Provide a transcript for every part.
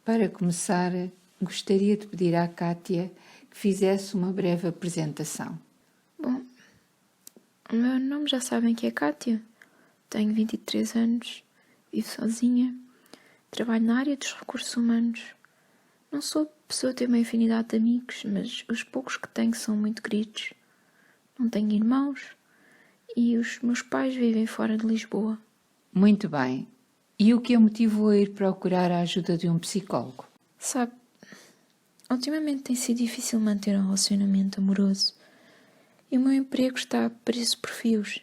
Para começar, gostaria de pedir à Kátia que fizesse uma breve apresentação. Bom, o meu nome já sabem que é Kátia. Tenho 23 anos, vivo sozinha, trabalho na área dos recursos humanos. Não sou pessoa a ter uma infinidade de amigos, mas os poucos que tenho são muito queridos. Não tenho irmãos e os meus pais vivem fora de Lisboa. Muito bem. E o que a motivou a ir procurar a ajuda de um psicólogo? Sabe, ultimamente tem sido difícil manter um relacionamento amoroso e o meu emprego está preso por fios.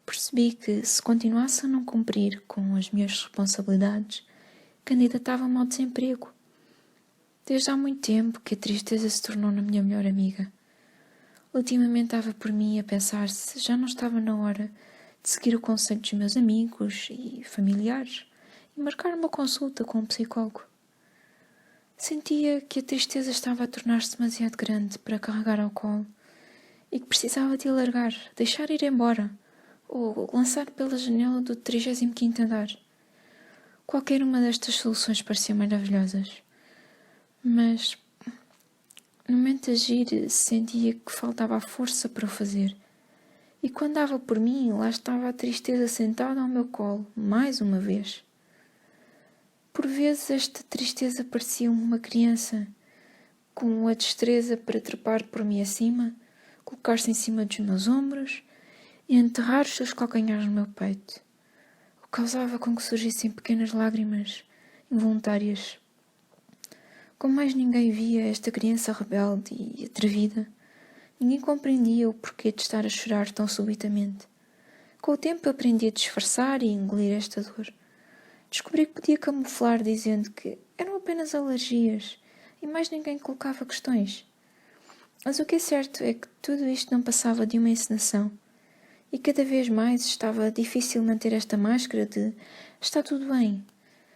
Percebi que, se continuasse a não cumprir com as minhas responsabilidades, candidatava-me ao desemprego. Desde há muito tempo que a tristeza se tornou na minha melhor amiga. Ultimamente estava por mim a pensar se já não estava na hora de seguir o conselho dos meus amigos e familiares e marcar uma consulta com um psicólogo. Sentia que a tristeza estava a tornar-se demasiado grande para carregar ao colo e que precisava de alargar, deixar ir embora ou lançar pela janela do 35º andar. Qualquer uma destas soluções parecia maravilhosas, mas no momento de agir sentia que faltava a força para o fazer. E quando dava por mim, lá estava a tristeza sentada ao meu colo, mais uma vez. Por vezes esta tristeza parecia uma criança, com a destreza para trepar por mim acima, colocar-se em cima dos meus ombros e enterrar os seus calcanhares no meu peito, o que causava com que surgissem pequenas lágrimas involuntárias. Como mais ninguém via esta criança rebelde e atrevida, ninguém compreendia o porquê de estar a chorar tão subitamente. Com o tempo aprendi a disfarçar e engolir esta dor. Descobri que podia camuflar dizendo que eram apenas alergias e mais ninguém colocava questões. Mas o que é certo é que tudo isto não passava de uma encenação e cada vez mais estava difícil manter esta máscara de está tudo bem.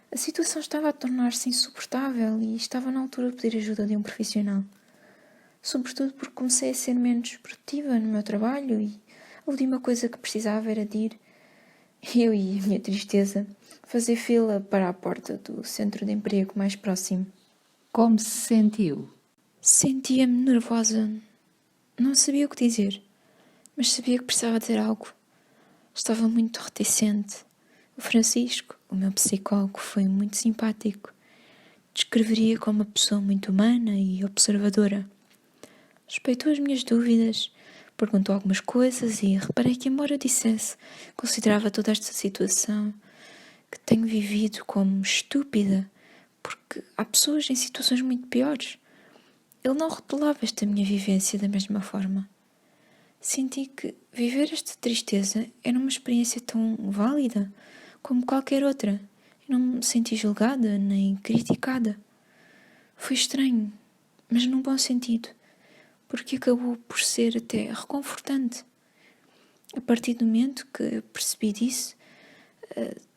A situação estava a tornar-se insuportável e estava na altura de pedir ajuda de um profissional. Sobretudo porque comecei a ser menos produtiva no meu trabalho e a última coisa que precisava era de ir, eu e a minha tristeza, fazer fila para a porta do centro de emprego mais próximo. Como se sentiu? Sentia-me nervosa. Não sabia o que dizer, mas sabia que precisava dizer algo. Estava muito reticente. O Francisco, o meu psicólogo, foi muito simpático. Descreveria como uma pessoa muito humana e observadora. Respeitou as minhas dúvidas, perguntou algumas coisas e reparei que, embora eu dissesse, considerava toda esta situação que tenho vivido como estúpida, porque há pessoas em situações muito piores. Ele não rotulava esta minha vivência da mesma forma. Senti que viver esta tristeza era uma experiência tão válida como qualquer outra. E não me senti julgada nem criticada. Foi estranho, mas num bom sentido, porque acabou por ser até reconfortante. A partir do momento que percebi disso,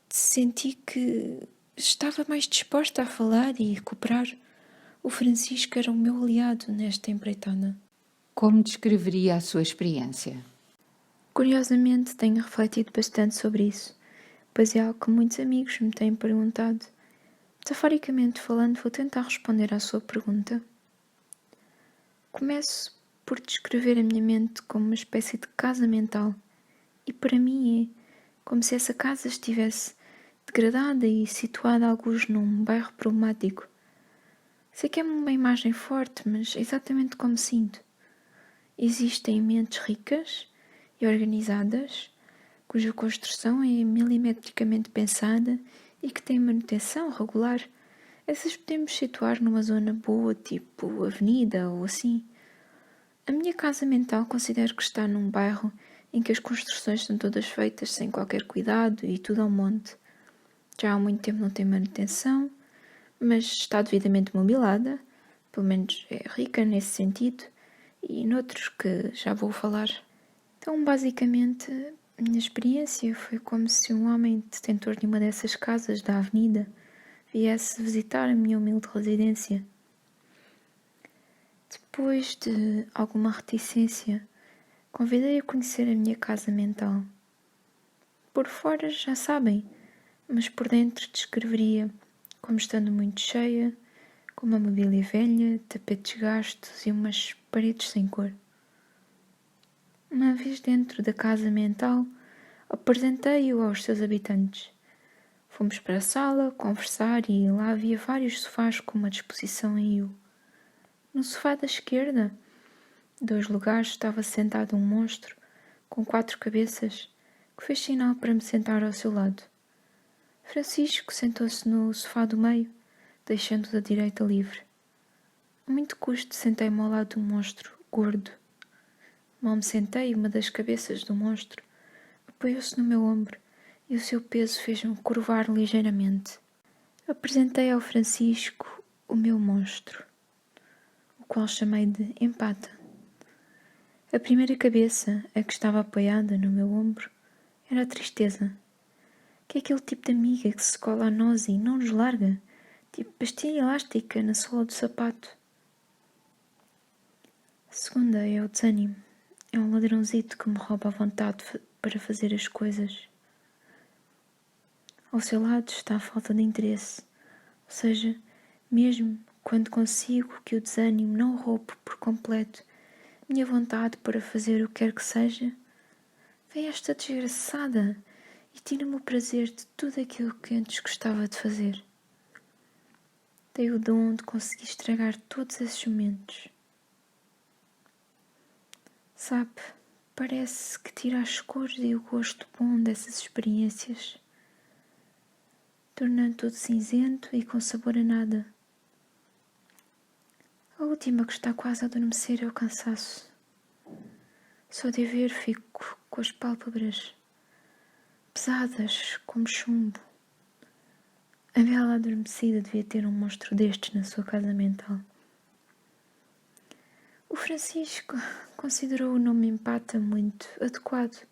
senti que estava mais disposta a falar e cooperar. O Francisco era o meu aliado nesta empreitada. Como descreveria a sua experiência? Curiosamente, tenho refletido bastante sobre isso, pois é algo que muitos amigos me têm perguntado. Metaforicamente falando, vou tentar responder à sua pergunta. Começo por descrever a minha mente como uma espécie de casa mental, e para mim é como se essa casa estivesse degradada e situada alguns num bairro problemático. Sei que é uma imagem forte, mas é exatamente como sinto. Existem mentes ricas e organizadas, cuja construção é milimetricamente pensada e que tem manutenção regular. Essas podemos situar numa zona boa, tipo avenida ou assim. A minha casa mental considero que está num bairro em que as construções são todas feitas sem qualquer cuidado e tudo ao monte. Já há muito tempo não tem manutenção, mas está devidamente mobilada, pelo menos é rica nesse sentido, e noutros que já vou falar. Então, basicamente, a minha experiência foi como se um homem detentor de uma dessas casas da avenida viesse visitar a minha humilde residência. Depois de alguma reticência, convidei a conhecer a minha casa mental. Por fora já sabem, mas por dentro descreveria como estando muito cheia, com uma mobília velha, tapetes gastos e umas paredes sem cor. Uma vez dentro da casa mental, apresentei-o aos seus habitantes. Fomos para a sala conversar e lá havia vários sofás com uma disposição em U. No sofá da esquerda, 2 lugares, estava sentado um monstro com 4 cabeças que fez sinal para me sentar ao seu lado. Francisco sentou-se no sofá do meio, deixando da direita livre. A muito custo sentei-me ao lado do monstro, gordo. Mal me sentei, uma das cabeças do monstro apoiou-se no meu ombro e o seu peso fez-me curvar ligeiramente. Apresentei ao Francisco o meu monstro, o qual chamei de Empata. A primeira cabeça, a que estava apoiada no meu ombro, era a tristeza, que é aquele tipo de amiga que se cola a nós e não nos larga, tipo pastilha elástica na sola do sapato. A segunda é o desânimo, é um ladrãozito que me rouba a vontade para fazer as coisas. Ao seu lado está a falta de interesse, ou seja, mesmo quando consigo que o desânimo não roube por completo minha vontade para fazer o que quer que seja, vem esta desgraçada e tira-me o prazer de tudo aquilo que antes gostava de fazer. Tenho o dom de conseguir estragar todos esses momentos. Sabe, parece que tira as cores e o gosto bom dessas experiências, tornando tudo cinzento e com sabor a nada. A última que está quase a adormecer é o cansaço. Só de a ver fico com as pálpebras pesadas como chumbo. A bela adormecida devia ter um monstro destes na sua casa mental. O Francisco considerou o nome Empata muito adequado.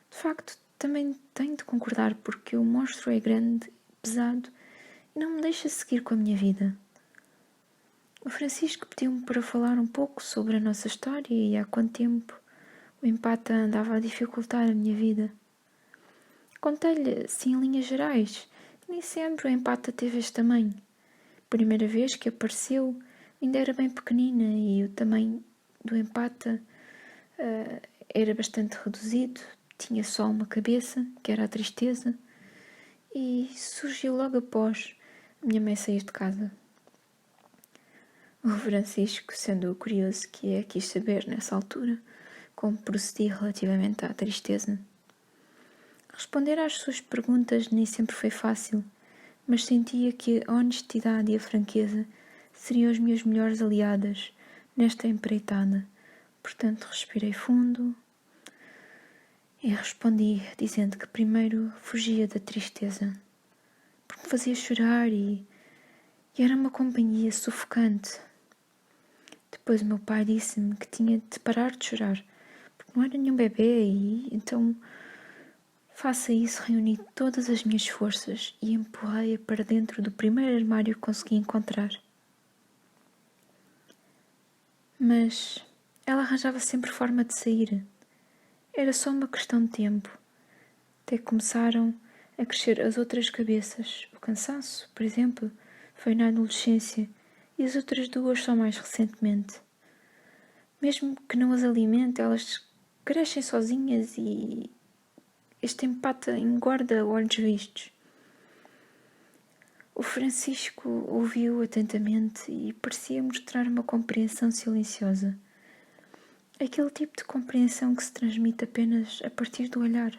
De facto, também tenho de concordar porque o monstro é grande, pesado e não me deixa seguir com a minha vida. O Francisco pediu-me para falar um pouco sobre a nossa história e há quanto tempo o Empata andava a dificultar a minha vida. Contei-lhe, assim, em linhas gerais, que nem sempre o Empata teve este tamanho. Primeira vez que apareceu, ainda era bem pequenina e o tamanho do Empata era bastante reduzido, tinha só uma cabeça, que era a tristeza, e surgiu logo após a minha mãe sair de casa. O Francisco, sendo curioso que é, quis saber, nessa altura, como procedi relativamente à tristeza. Responder às suas perguntas nem sempre foi fácil, mas sentia que a honestidade e a franqueza seriam as minhas melhores aliadas nesta empreitada. Portanto, respirei fundo e respondi, dizendo que primeiro fugia da tristeza, porque me fazia chorar e era uma companhia sufocante. Depois o meu pai disse-me que tinha de parar de chorar, porque não era nenhum bebê e então, face a isso, reuni todas as minhas forças e empurrei-a para dentro do primeiro armário que consegui encontrar. Mas ela arranjava sempre forma de sair. Era só uma questão de tempo. Até que começaram a crescer as outras cabeças. O cansaço, por exemplo, foi na adolescência e as outras 2 só mais recentemente. Mesmo que não as alimente, elas crescem sozinhas e este Empata engorda a olhos vistos. O Francisco ouviu atentamente e parecia mostrar uma compreensão silenciosa. Aquele tipo de compreensão que se transmite apenas a partir do olhar.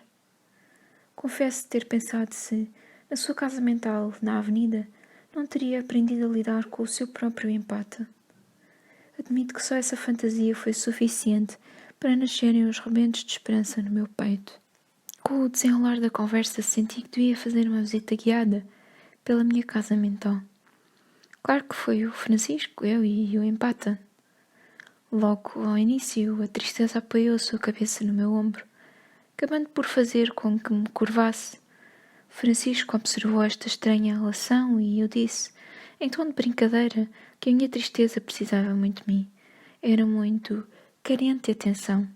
Confesso ter pensado se, na sua casa mental, na avenida, não teria aprendido a lidar com o seu próprio Empata. Admito que só essa fantasia foi suficiente para nascerem os rebentos de esperança no meu peito. Com o desenrolar da conversa senti que devia fazer uma visita guiada pela minha casa mental. Claro que foi o Francisco, eu e o Empata. Logo ao início, a tristeza apoiou a sua cabeça no meu ombro, acabando por fazer com que me curvasse. Francisco observou esta estranha relação e eu disse, em tom de brincadeira, que a minha tristeza precisava muito de mim. Era muito carente de atenção.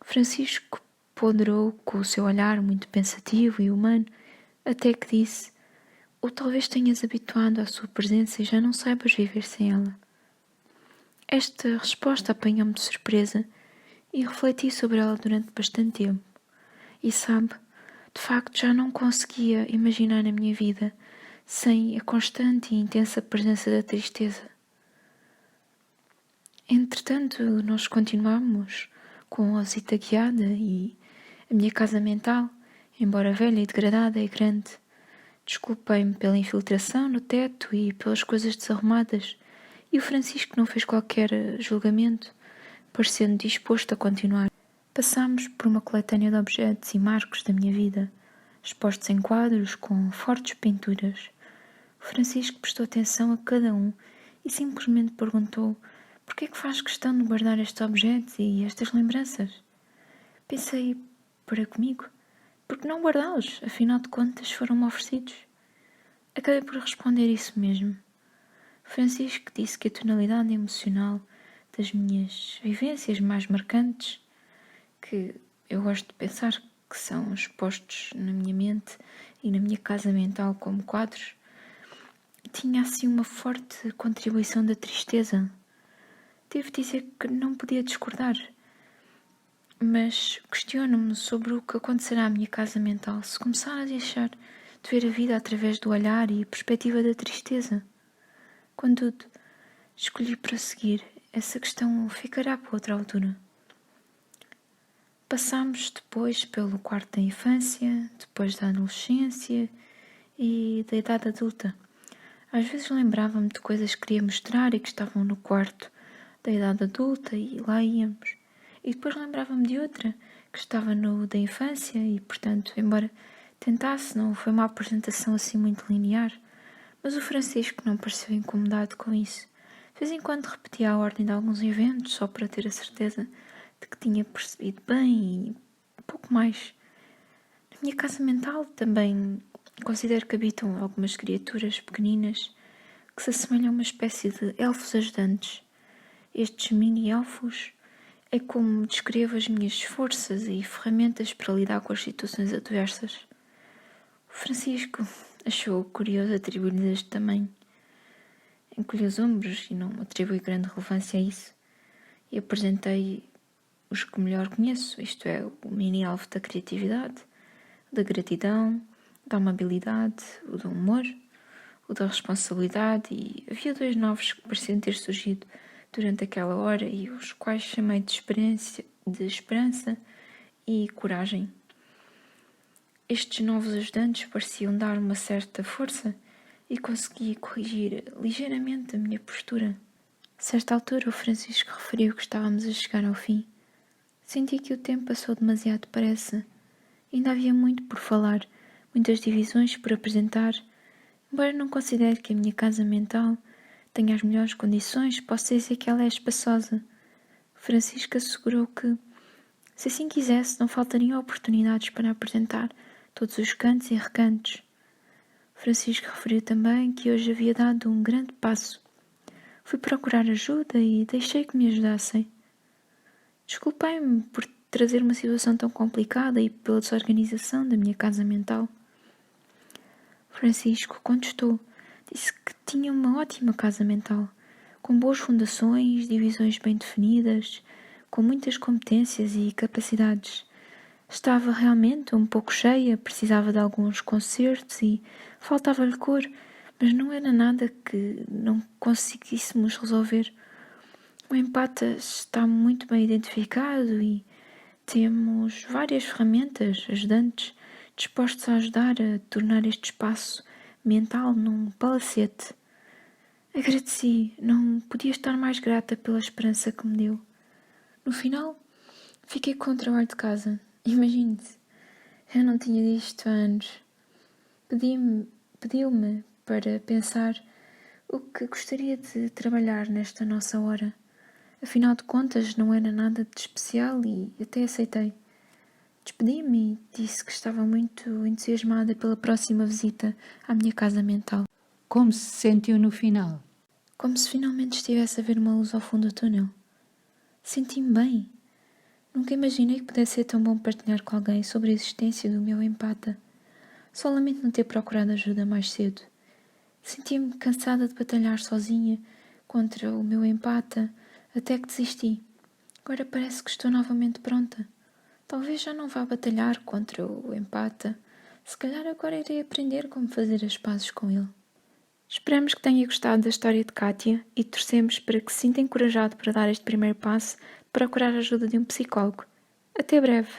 Francisco ponderou com o seu olhar muito pensativo e humano, até que disse, Ou talvez tenhas habituado à sua presença e já não saibas viver sem ela. Esta resposta apanhou-me de surpresa e refleti sobre ela durante bastante tempo. E sabe, de facto já não conseguia imaginar a minha vida sem a constante e intensa presença da tristeza. Entretanto, nós continuamos com a visita guiada e a minha casa mental, embora velha e degradada, é grande. Desculpei-me pela infiltração no teto e pelas coisas desarrumadas, e o Francisco não fez qualquer julgamento, parecendo disposto a continuar. Passámos por uma coletânea de objetos e marcos da minha vida, expostos em quadros com fortes pinturas. O Francisco prestou atenção a cada um e simplesmente perguntou: por que é que faz questão de guardar estes objetos e estas lembranças? Pensei para comigo: por que não guardá-los? Afinal de contas, foram-me oferecidos. Acabei por responder isso mesmo. Francisco disse que a tonalidade emocional das minhas vivências mais marcantes, que eu gosto de pensar que são expostos na minha mente e na minha casa mental como quadros, tinha assim uma forte contribuição da tristeza. Devo dizer que não podia discordar, mas questiono-me sobre o que acontecerá à minha casa mental se começar a deixar de ver a vida através do olhar e perspectiva da tristeza. Contudo, escolhi prosseguir. Essa questão ficará para outra altura. Passámos depois pelo quarto da infância, depois da adolescência e da idade adulta. Às vezes lembrava-me de coisas que queria mostrar e que estavam no quarto da idade adulta e lá íamos. E depois lembrava-me de outra que estava no da infância e, portanto, embora tentasse, não foi uma apresentação assim muito linear, mas o Francisco não pareceu incomodado com isso. De vez em quando repetia a ordem de alguns eventos só para ter a certeza de que tinha percebido bem e um pouco mais. Na minha casa mental também considero que habitam algumas criaturas pequeninas que se assemelham a uma espécie de elfos ajudantes. Estes mini-elfos é como descrevo as minhas forças e ferramentas para lidar com as situações adversas. O Francisco achou curioso atribuir-lhes este tamanho. Encolhi os ombros e não atribui grande relevância a isso. E apresentei os que melhor conheço, isto é, o mini-alvo da criatividade, da gratidão, da amabilidade, o do humor, o da responsabilidade, e havia 2 novos que pareciam ter surgido durante aquela hora e os quais chamei de esperança e coragem. Estes novos ajudantes pareciam dar uma certa força e consegui corrigir ligeiramente a minha postura. A certa altura, o Francisco referiu que estávamos a chegar ao fim. Senti que o tempo passou demasiado depressa. Ainda havia muito por falar, muitas divisões por apresentar. Embora não considere que a minha casa mental tenha as melhores condições, posso dizer que ela é espaçosa. Francisco assegurou que, se assim quisesse, não faltariam oportunidades para apresentar todos os cantos e recantos. Francisco referiu também que hoje havia dado um grande passo. Fui procurar ajuda e deixei que me ajudassem. Desculpei-me por trazer uma situação tão complicada e pela desorganização da minha casa mental. Francisco contestou. Disse que tinha uma ótima casa mental, com boas fundações, divisões bem definidas, com muitas competências e capacidades. Estava realmente um pouco cheia, precisava de alguns concertos e faltava-lhe cor, mas não era nada que não conseguíssemos resolver. O empata está muito bem identificado e temos várias ferramentas ajudantes dispostos a ajudar a tornar este espaço mental num palacete. Agradeci, não podia estar mais grata pela esperança que me deu. No final, fiquei com o trabalho de casa. Imagine-se, eu não tinha disto há anos. Pediu-me para pensar o que gostaria de trabalhar nesta nossa hora. Afinal de contas, não era nada de especial e até aceitei. Despedi-me e disse que estava muito entusiasmada pela próxima visita à minha casa mental. Como se sentiu no final? Como se finalmente estivesse a ver uma luz ao fundo do túnel. Senti-me bem. Nunca imaginei que pudesse ser tão bom partilhar com alguém sobre a existência do meu empata. Só lamento não ter procurado ajuda mais cedo. Sentia-me cansada de batalhar sozinha contra o meu empata, até que desisti. Agora parece que estou novamente pronta. Talvez já não vá batalhar contra o empata. Se calhar agora irei aprender como fazer as pazes com ele. Esperamos que tenha gostado da história de Kátia e torcemos para que se sinta encorajado para dar este primeiro passo de procurar a ajuda de um psicólogo. Até breve!